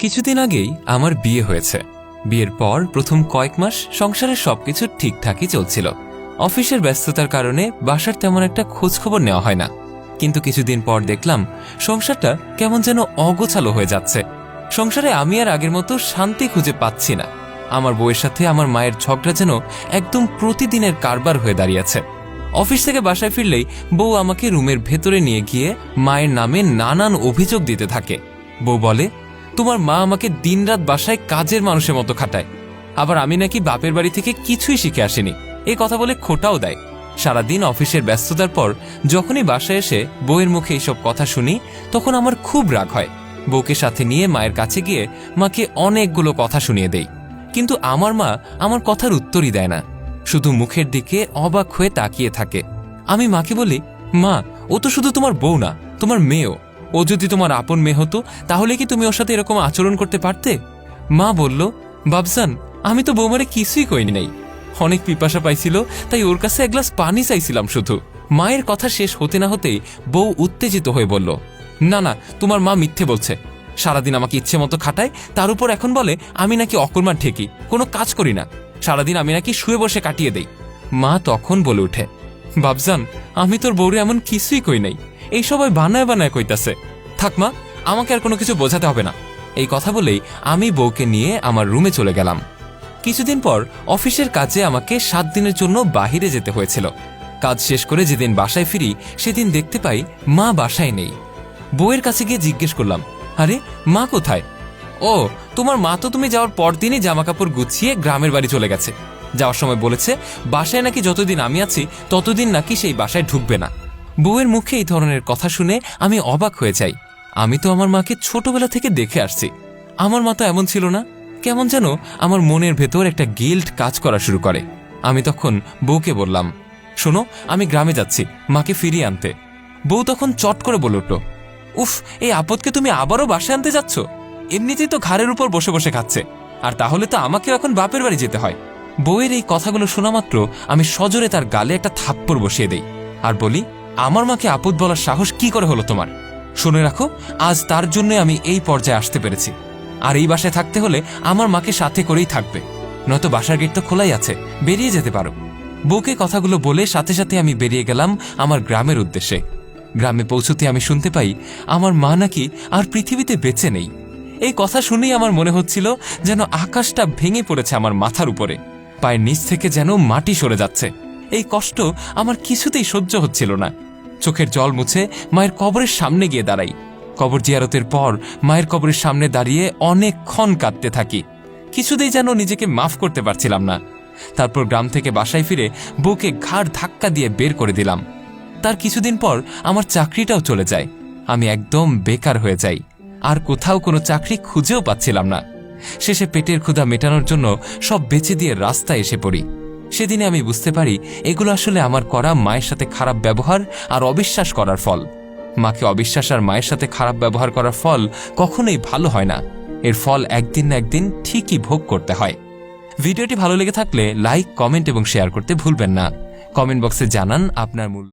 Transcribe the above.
কিছুদিন আগেই আমার বিয়ে হয়েছে। বিয়ের পর প্রথম কয়েক মাস সংসারের সবকিছু ঠিকঠাকই চলছিল। অফিসের ব্যস্ততার কারণে বাসার তেমন একটা খোঁজখবর নেওয়া হয় না। কিন্তু কিছুদিন পর দেখলাম সংসারটা কেমন যেন অগোছালো হয়ে যাচ্ছে। সংসারে আমি আর আগের মতো শান্তি খুঁজে পাচ্ছি না। আমার বউয়ের সাথে আমার মায়ের ঝগড়া যেন একদম প্রতিদিনের কারবার হয়ে দাঁড়িয়েছে। অফিস থেকে বাসায় ফিরলেই বউ আমাকে রুমের ভেতরে নিয়ে গিয়ে মায়ের নামে নানান অভিযোগ দিতে থাকে। বউ বলে, তোমার মা আমাকে দিনরাত বাসায় কাজের মানুষের মতো খাটায়, আবার আমি নাকি বাপের বাড়ি থেকে কিছুই শিখে আসিনি, এই কথা বলে খোঁটাও দেয়। সারাদিন অফিসের ব্যস্ততার পর যখনই বাসায় এসে বউয়ের মুখে এইসব কথা শুনি তখন আমার খুব রাগ হয়। বউকে সাথে নিয়ে মায়ের কাছে গিয়ে মাকে অনেকগুলো কথা শুনিয়ে দেই, কিন্তু আমার মা আমার কথার উত্তরই দেয় না, শুধু মুখের দিকে অবাক হয়ে তাকিয়ে থাকে। আমি মাকে বলি, মা ও তো শুধু তোমার বউ না, তোমার মেয়েও। ও যদি তোমার আপন মেয়ে হতো তাহলে কি তুমি ওর সাথে এরকম আচরণ করতে পারতে? মা বলল, বাবজান আমি তো বৌমারে কিছুই কইনি নাই, অনেক পিপাসা পাইছিল তাই ওর কাছে এক গ্লাস পানি চাইছিলাম শুধু। মায়ের কথা শেষ হতে না হতেই বউ উত্তেজিত হয়ে বলল, না না, তোমার মা মিথ্যে বলছে, সারাদিন আমাকে ইচ্ছে মতো খাটায়, তার উপর এখন বলে আমি নাকি অকর্মার ঠেকি, কোনো কাজ করি না, সারাদিন আমি নাকি শুয়ে বসে কাটিয়ে দেই। মা তখন বলে উঠে, বাবজান আমি তোর বউরে এমন কিছুই কই নাই, এই সবাই বানায় বানায় কইতাছে, থাক মা, আমাকে আর কোনো কিছু বোঝাতে হবে না। এই কথা বলেই আমি বউকে নিয়ে আমার রুমে চলে গেলাম। কিছুদিন পর অফিসের কাজে আমাকে 7 দিনের জন্য বাহিরে যেতে হয়েছিল। কাজ শেষ করে যেদিন বাসায় ফিরি সেদিন দেখতে পাই মা বাসায় নেই। বউয়ের কাছে গিয়ে জিজ্ঞেস করলাম, আরে মা কোথায়? ও, তোমার মা তো তুমি যাওয়ার পরদিনই জামাকাপড় গুছিয়ে গ্রামের বাড়ি চলে গেছে। যাওয়ার সময় বলেছে বাসায় নাকি যতদিন আমি আছি ততদিন নাকি সেই বাসায় ঢুকবে না। বউয়ের মুখে এই ধরনের কথা শুনে আমি অবাক হয়ে যাই। আমি তো আমার মাকে ছোটবেলা থেকে দেখে আসছি, আমার মা তো এমন ছিল না। কেমন যেন আমার মনের ভেতর একটা গিল্ট কাজ করা শুরু করে। আমি তখন বউকে বললাম, শোনো আমি গ্রামে যাচ্ছি মাকে ফিরিয়ে আনতে। বউ তখন চট করে বলে উঠল, উফ, এই আপদকে তুমি আবারও বাসায় আনতে যাচ্ছ? এমনিতেই তো ঘাড়ের উপর বসে বসে খাচ্ছে, আর তাহলে তো আমাকেও এখন বাপের বাড়ি যেতে হয়। বউয়ের এই কথাগুলো শোনা মাত্র আমি সজোরে তার গালে একটা থাপ্পড় বসিয়ে দেই আর বলি, আমার মাকে আপদ বলার সাহস কি করে হলো তোমার? শুনে রাখো, আজ তার জন্য আমি এই পর্যায়ে আসতে পেরেছি, আর এই বাসায় থাকতে হলে আমার মাকে সাথে করেই থাকবে, নয়তো বাসার গেট তো খোলাই আছে, বেরিয়ে যেতে পারো। বউকে কথাগুলো বলে সাথে সাথে আমি বেরিয়ে গেলাম আমার গ্রামের উদ্দেশ্যে। গ্রামে পৌঁছতে আমি শুনতে পাই আমার মা নাকি আর পৃথিবীতে বেঁচে নেই। এই কথা শুনেই আমার মনে হচ্ছিল যেন আকাশটা ভেঙে পড়েছে আমার মাথার উপরে, পায়ের নিচ থেকে যেন মাটি সরে যাচ্ছে। এই কষ্ট আমার কিছুতেই সহ্য হচ্ছিল না। চোখের জল মুছে মায়ের কবরের সামনে গিয়ে দাঁড়াই। কবর জিয়ারতের পর মায়ের কবরের সামনে দাঁড়িয়ে অনেকক্ষণ কাঁদতে থাকি, কিছুতেই যেন নিজেকে মাফ করতে পারছিলাম না। তারপর গ্রাম থেকে বাসায় ফিরে বউকে ঘাড় ধাক্কা দিয়ে বের করে দিলাম। তার কিছুদিন পর আমার চাকরিটাও চলে যায়, আমি একদম বেকার হয়ে যাই, আর কোথাও কোনো চাকরি খুঁজেও পাচ্ছিলাম না। শেষে পেটের ক্ষুধা মেটানোর জন্য সব বেচে দিয়ে রাস্তায় এসে পড়ি। সেদিনে আমি বুঝতে পারি এগুলো আসলে আমার করা মায়ের সাথে খারাপ ব্যবহার আর অবিশ্বাস করার ফল। মাকে অবিশ্বাস আর মায়ের সাথে খারাপ ব্যবহার করার ফল কখনোই ভালো হয় না, এর ফল একদিন না একদিন ঠিকই ভোগ করতে হয়। ভিডিওটি ভালো লেগে থাকলে লাইক, কমেন্ট এবং শেয়ার করতে ভুলবেন না। কমেন্ট বক্সে জানান আপনার মূল